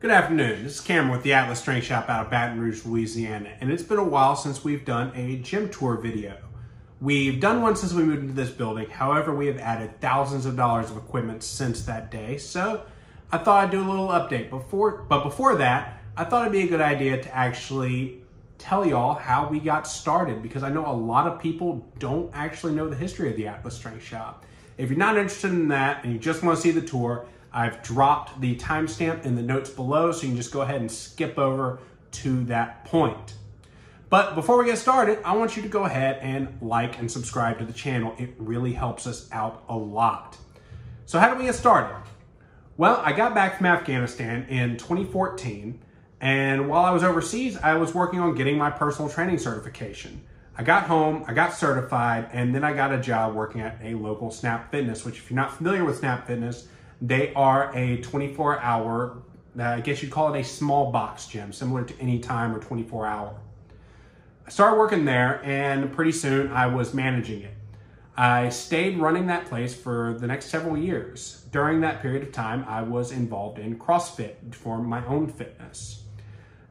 Good afternoon, this is Cameron with the Atlas Strength Shop out of Baton Rouge, Louisiana, and it's been a while since we've done a gym tour video. We've done one since we moved into this building, however we have added thousands of dollars of equipment since that day, so I thought I'd do a little update. But before that, I thought it'd be a good idea to actually tell y'all how we got started, because I know a lot of people don't actually know the history of the Atlas Strength Shop. If you're not interested in that and you just want to see the tour, I've dropped the timestamp in the notes below, so you can just go ahead and skip over to that point. But before we get started, I want you to go ahead and like and subscribe to the channel. It really helps us out a lot. So how did we get started? Well, I got back from Afghanistan in 2014, and while I was overseas, I was working on getting my personal training certification. I got home, I got certified, and then I got a job working at a local Snap Fitness, which if you're not familiar with Snap Fitness, they are a 24-hour, I guess you'd call it a small box gym, similar to Anytime or 24-hour. I started working there, and pretty soon I was managing it. I stayed running that place for the next several years. During that period of time, I was involved in CrossFit for my own fitness.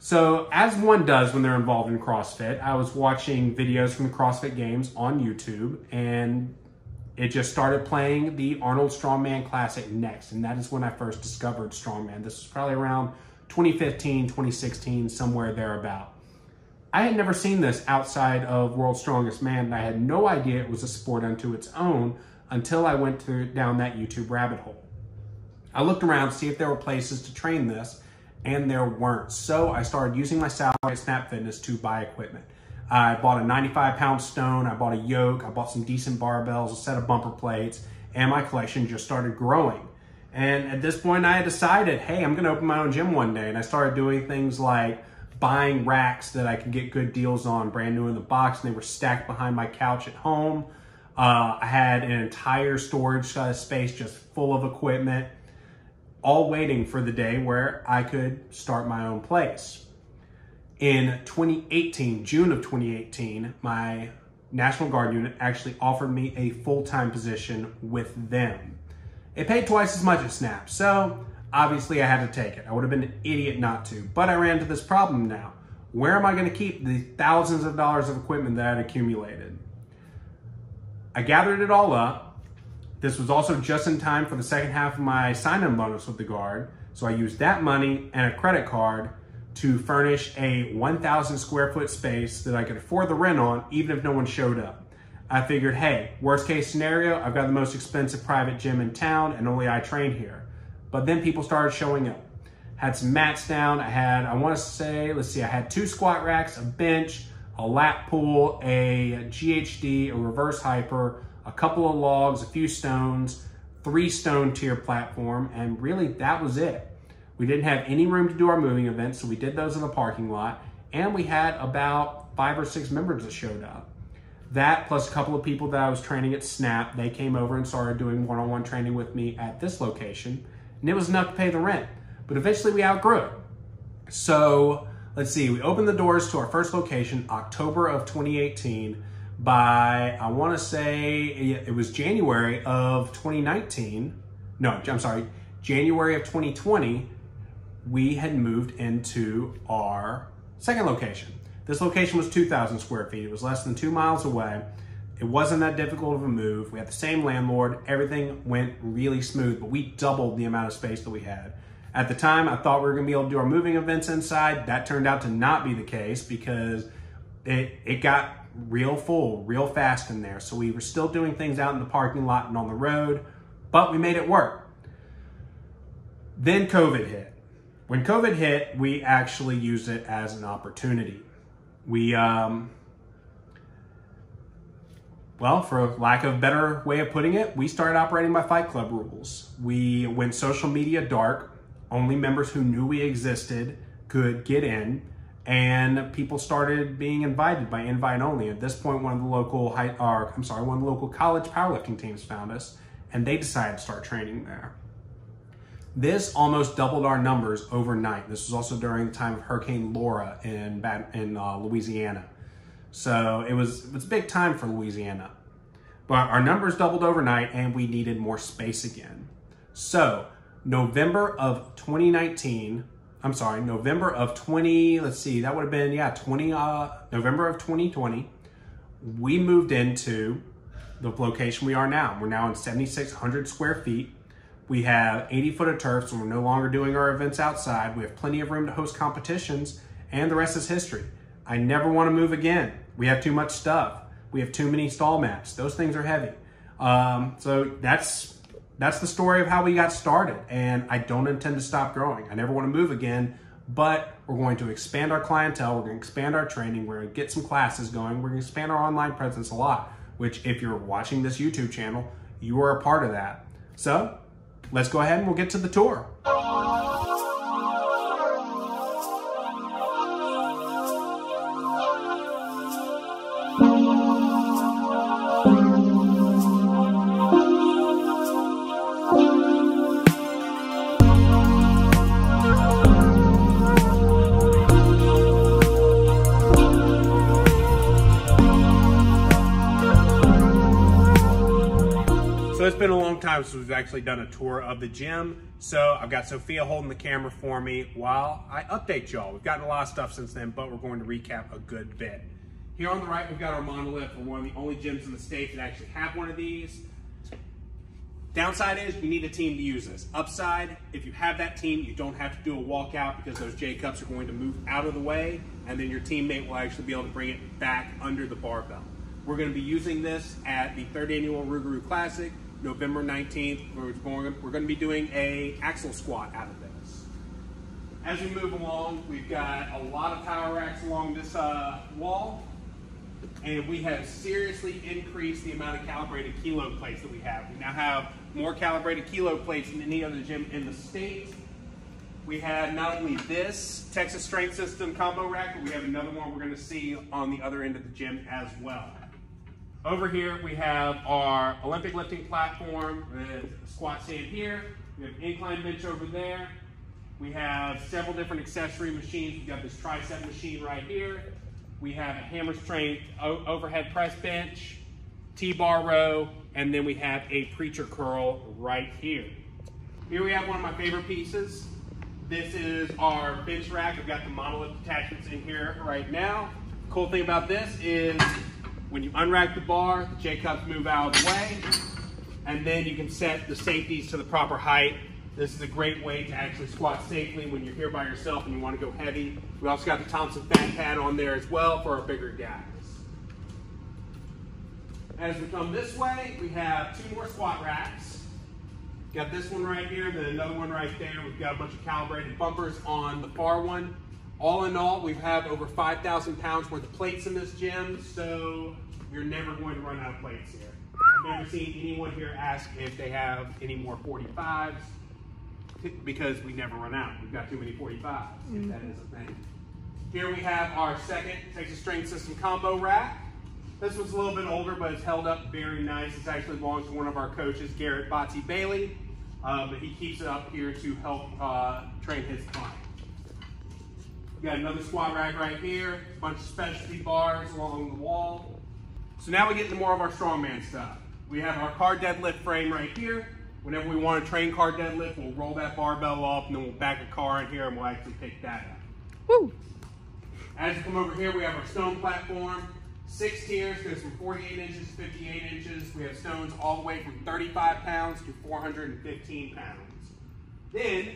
So as one does when they're involved in CrossFit, I was watching videos from the CrossFit Games on YouTube, and it just started playing the Arnold Strongman Classic next, and that is when I first discovered Strongman. This was probably around 2015, 2016, somewhere thereabout. I had never seen this outside of World's Strongest Man, and I had no idea it was a sport unto its own until I went down that YouTube rabbit hole. I looked around to see if there were places to train this, and there weren't. So I started using my salary at Snap Fitness to buy equipment. I bought a 95-pound stone, I bought a yoke, I bought some decent barbells, a set of bumper plates, and my collection just started growing. And at this point, I had decided, hey, I'm gonna open my own gym one day. And I started doing things like buying racks that I could get good deals on, brand new in the box, and they were stacked behind my couch at home. I had an entire storage space just full of equipment, all waiting for the day where I could start my own place. In 2018, June of 2018, my National Guard unit actually offered me a full-time position with them. It paid twice as much as Snap, so obviously I had to take it. I would have been an idiot not to, but I ran into this problem now. Where am I going to keep the thousands of dollars of equipment that I'd accumulated? I gathered it all up. This was also just in time for the second half of my sign-in bonus with the Guard, so I used that money and a credit card to furnish a 1,000 square foot space that I could afford the rent on, even if no one showed up. I figured, hey, worst case scenario, I've got the most expensive private gym in town and only I train here. But then people started showing up. Had some mats down, I had 2 squat racks, a bench, a lap pool, a GHD, a reverse hyper, a couple of logs, a few stones, 3 stone tier platform, and really that was it. We didn't have any room to do our moving events, so we did those in the parking lot, and we had about 5 or 6 members that showed up. That, plus a couple of people that I was training at Snap, they came over and started doing one-on-one training with me at this location, and it was enough to pay the rent. But eventually we outgrew it. So, let's see, we opened the doors to our first location October of 2018 by, I want to say, it was January of 2019. No, I'm sorry, January of 2020. We had moved into our second location. This location was 2,000 square feet. It was less than 2 miles away. It wasn't that difficult of a move. We had the same landlord. Everything went really smooth, but we doubled the amount of space that we had. At the time, I thought we were gonna be able to do our moving events inside. That turned out to not be the case because it got real full, real fast in there. So we were still doing things out in the parking lot and on the road, but we made it work. Then COVID hit. When COVID hit, we actually used it as an opportunity. We, well, for lack of a better way of putting it, we started operating by Fight Club rules. We went social media dark. Only members who knew we existed could get in, and people started being invited by invite only. At this point, one of the local college powerlifting teams found us, and they decided to start training there. This almost doubled our numbers overnight. This was also during the time of Hurricane Laura in Louisiana. So it was a big time for Louisiana. But our numbers doubled overnight and we needed more space again. So November of 2019, November of 20, let's see, that would have been, yeah, November of 2020, we moved into the location we are now. We're now in 7,600 square feet. We have 80 foot of turf, so we're no longer doing our events outside. We have plenty of room to host competitions, and the rest is history. I never want to move again. We have too much stuff. We have too many stall mats. Those things are heavy. So that's the story of how we got started, and I don't intend to stop growing. I never want to move again, but we're going to expand our clientele. We're going to expand our training. We're going to get some classes going. We're going to expand our online presence a lot, which if you're watching this YouTube channel, you are a part of that. So let's go ahead and we'll get to the tour. It's been a long time since we've actually done a tour of the gym, so I've got Sophia holding the camera for me while I update y'all. We've gotten a lot of stuff since then, but we're going to recap a good bit. Here on the right, we've got our monolith. We're one of the only gyms in the state that actually have one of these. Downside is you need a team to use this. Upside, if you have that team, you don't have to do a walkout because those J-cups are going to move out of the way, and then your teammate will actually be able to bring it back under the barbell. We're going to be using this at the 3rd annual Rougarou Classic, November 19th. We're going to be doing a axle squat out of this. As we move along, we've got a lot of power racks along this wall, and we have seriously increased the amount of calibrated kilo plates that we have. We now have more calibrated kilo plates than any other gym in the state. We have not only this Texas Strength System combo rack, but we have another one we're going to see on the other end of the gym as well. Over here, we have our Olympic lifting platform with a squat stand here. We have an incline bench over there. We have several different accessory machines. We've got this tricep machine right here. We have a hammer strength overhead press bench, T-bar row, and then we have a preacher curl right here. Here we have one of my favorite pieces. This is our bench rack. I've got the monolith attachments in here right now. Cool thing about this is when you unrack the bar, the J-cups move out of the way, and then you can set the safeties to the proper height. This is a great way to actually squat safely when you're here by yourself and you want to go heavy. We also got the Thompson fat pad on there as well for our bigger guys. As we come this way, we have 2 more squat racks. Got this one right here, then another one right there. We've got a bunch of calibrated bumpers on the far one. All in all, we have over 5,000 pounds worth of plates in this gym, so you're never going to run out of plates here. I've never seen anyone here ask if they have any more 45s, because we never run out. We've got too many 45s, if that is a thing. Here we have our second Texas Strength System combo rack. This one's a little bit older, but it's held up very nice. It actually belongs to one of our coaches, Garrett Botsy Bailey, but he keeps it up here to help train his clients. We got another squat rack right here, a bunch of specialty bars along the wall. So now we get into more of our strongman stuff. We have our car deadlift frame right here. Whenever we want to train car deadlift, we'll roll that barbell off and then we'll back a car in here and we'll actually pick that up. Woo! As you come over here, we have our stone platform. 6 tiers, goes from 48 inches to 58 inches. We have stones all the way from 35 pounds to 415 pounds. Then,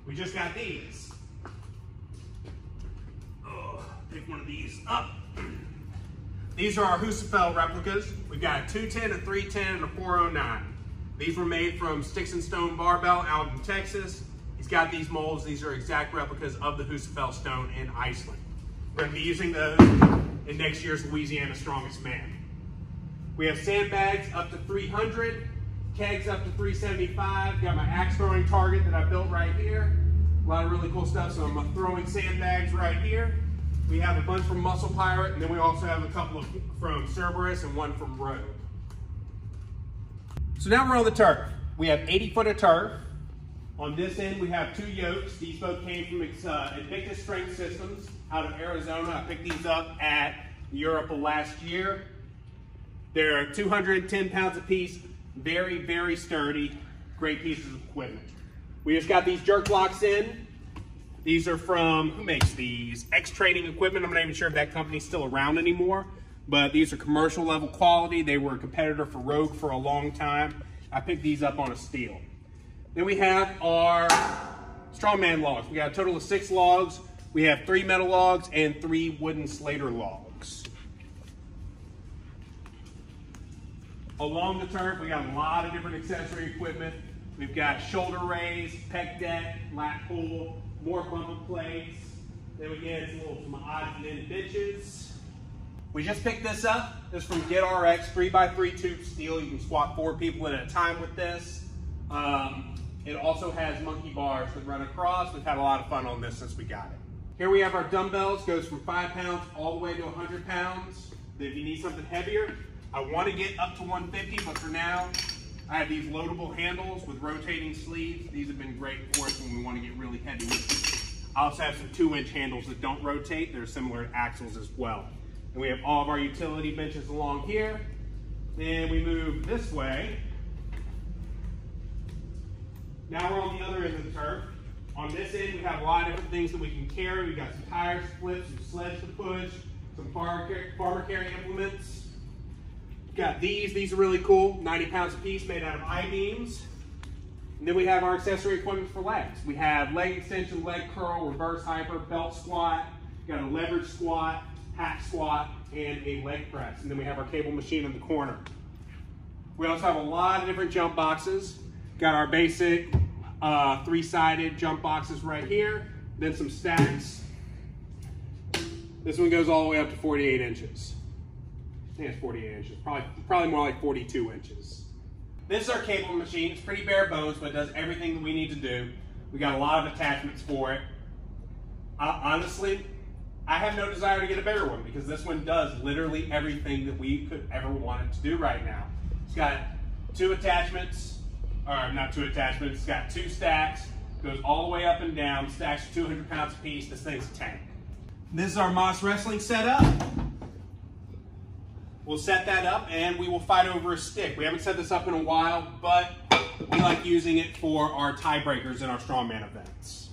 we just got these. Pick one of these up. These are our Husafel replicas. We've got a 210, a 310, and a 409. These were made from Sticks and Stone Barbell out in Texas. He's got these molds. These are exact replicas of the Husafel stone in Iceland. We're going to be using those in next year's Louisiana Strongest Man. We have sandbags up to 300, kegs up to 375. Got my axe throwing target that I built right here. A lot of really cool stuff. So I'm throwing sandbags right here. We have a bunch from Muscle Pirate, and then we also have a couple from Cerberus and one from Rogue. So now we're on the turf. We have 80 foot of turf. On this end, we have 2 yokes. These both came from Invictus Strength Systems out of Arizona. I picked these up at Europe last year. They're 210 pounds a piece. Very, very sturdy. Great pieces of equipment. We just got these jerk blocks in. These are from, who makes these? X Trading Equipment. I'm not even sure if that company's still around anymore, but these are commercial level quality. They were a competitor for Rogue for a long time. I picked these up on a steal. Then we have our strongman logs. We got a total of 6 logs. We have 3 metal logs and 3 wooden Slater logs. Along the turf, we got a lot of different accessory equipment. We've got shoulder raise, pec deck, lat pull, more bumper plates. Then we get some odds and ends bitches. We just picked this up. This is from GetRx, 3x3 tube steel. You can squat 4 people at a time with this. It also has monkey bars that run across. We've had a lot of fun on this since we got it. Here we have our dumbbells. Goes from 5 pounds all the way to 100 pounds. If you need something heavier, I want to get up to 150, but for now, I have these loadable handles with rotating sleeves. These have been great for us when we want to get really heavy with them. I also have some 2-inch handles that don't rotate. They're similar to axles as well. And we have all of our utility benches along here. Then we move this way. Now we're on the other end of the turf. On this end, we have a lot of different things that we can carry. We've got some tire splits, some sleds to push, some farmer carry implements. We've got these are really cool, 90 pounds a piece, made out of I-beams. And then we have our accessory equipment for legs. We have leg extension, leg curl, reverse hyper, belt squat, we've got a leverage squat, hack squat, and a leg press. And then we have our cable machine in the corner. We also have a lot of different jump boxes. Got our basic 3-sided jump boxes right here, then some stacks. This one goes all the way up to 48 inches. I think it's 48 inches, probably more like 42 inches. This is our cable machine. It's pretty bare bones, but it does everything that we need to do. We got a lot of attachments for it. Honestly, I have no desire to get a bigger one because this one does literally everything that we could ever want it to do right now. It's got 2 attachments, or not 2 attachments, it's got 2 stacks, goes all the way up and down, stacks 200 pounds a piece. This thing's a tank. This is our Moss Wrestling setup. We'll set that up and we will fight over a stick. We haven't set this up in a while, but we like using it for our tiebreakers in our strongman events.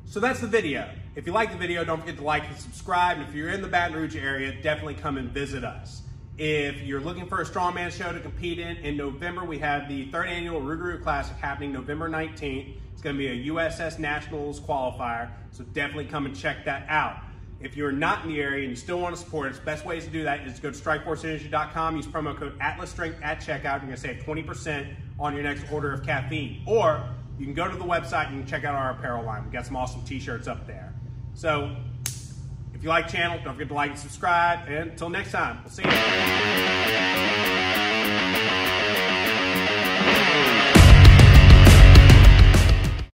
So that's the video. If you like the video, don't forget to like and subscribe. And if you're in the Baton Rouge area, definitely come and visit us. If you're looking for a strongman show to compete in November, we have the 3rd annual Rougarou Classic happening November 19th. It's going to be a USS Nationals qualifier, so definitely come and check that out. If you're not in the area and you still want to support us, best ways to do that is to go to strikeforceenergy.com, use promo code ATLASSTRENGTH at checkout. You're going to save 20% on your next order of caffeine. Or you can go to the website and check out our apparel line. We've got some awesome t-shirts up there. So if you like the channel, don't forget to like and subscribe. And until next time, we'll see you.